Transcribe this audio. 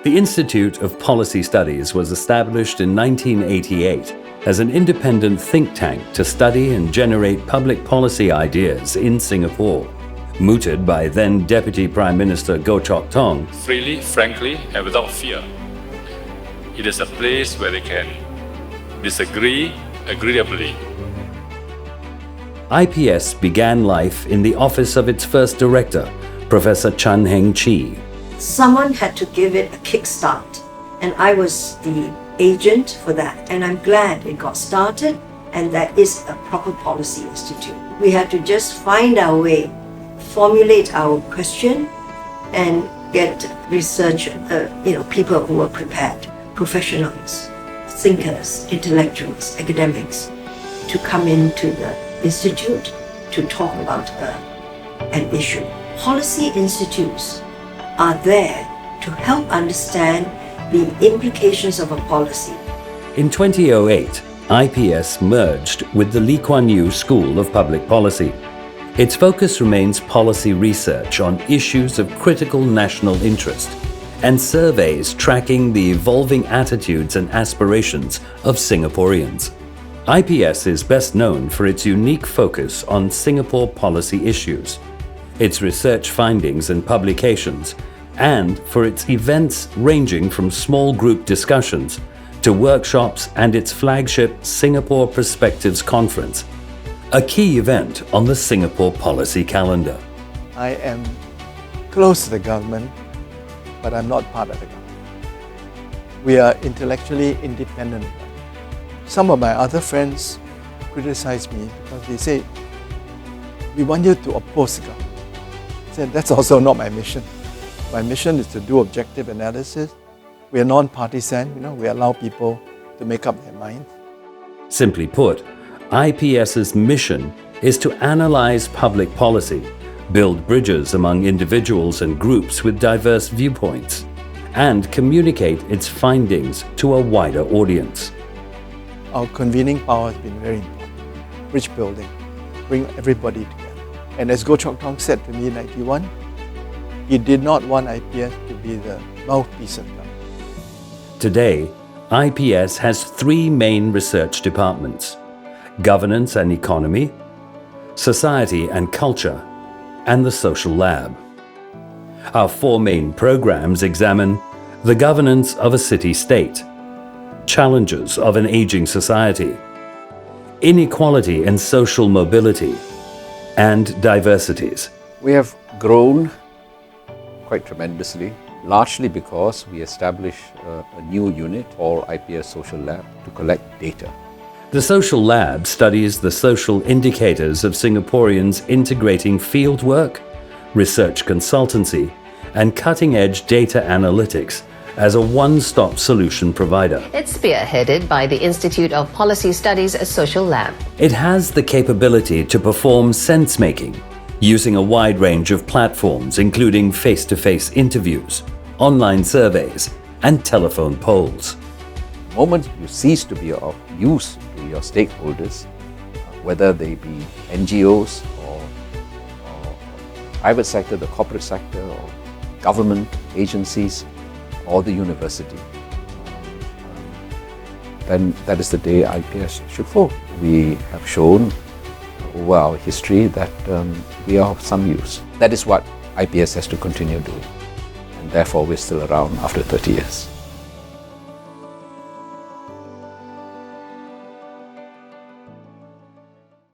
The Institute of Policy Studies was established in 1988 as an independent think tank to study and generate public policy ideas in Singapore. Mooted by then Deputy Prime Minister Goh Chok Tong, freely, frankly, and without fear. It is a place where they can disagree agreeably. IPS began life in the office of its first director, Professor Chan Heng Chi. Someone had to give it a kickstart, and I was the agent for that. And I'm glad it got started, and that is a proper policy institute. We had to just find our way, formulate our question, and get research, people who were prepared, professionals, thinkers, intellectuals, academics, to come into the institute to talk about an issue. Policy institutes are there to help understand the implications of a policy. In 2008, IPS merged with the Lee Kuan Yew School of Public Policy. Its focus remains policy research on issues of critical national interest and surveys tracking the evolving attitudes and aspirations of Singaporeans. IPS is best known for its unique focus on Singapore policy issues, its research findings and publications, and for its events ranging from small group discussions to workshops and its flagship Singapore Perspectives Conference, a key event on the Singapore policy calendar. I am close to the government, but I'm not part of the government. We are intellectually independent. Some of my other friends criticize me because they say, we want you to oppose the government. I said, that's also not my mission. My mission is to do objective analysis. We are non-partisan, we allow people to make up their minds. Simply put, IPS's mission is to analyze public policy, build bridges among individuals and groups with diverse viewpoints, and communicate its findings to a wider audience. Our convening power has been very important. Bridge building, bring everybody together. And as Goh Chok Tong said to me in 1991, he did not want IPS to be the mouthpiece of government. Today, IPS has three main research departments: Governance and Economy, Society and Culture, and the Social Lab. Our four main programs examine the governance of a city-state, challenges of an aging society, inequality and social mobility, and diversities. We have grown quite tremendously, largely because we established a new unit called IPS Social Lab to collect data. The Social Lab studies the social indicators of Singaporeans integrating fieldwork, research consultancy, and cutting-edge data analytics as a one-stop solution provider. It's spearheaded by the Institute of Policy Studies Social Lab. It has the capability to perform sense-making using a wide range of platforms, including face-to-face interviews, online surveys, and telephone polls. The moment you cease to be of use to your stakeholders, whether they be NGOs or private sector, the corporate sector, or government agencies, or the university, then that is the day IPS should fall. We have shown over our history that we are of some use. That is what IPS has to continue doing, and therefore we're still around after 30 years.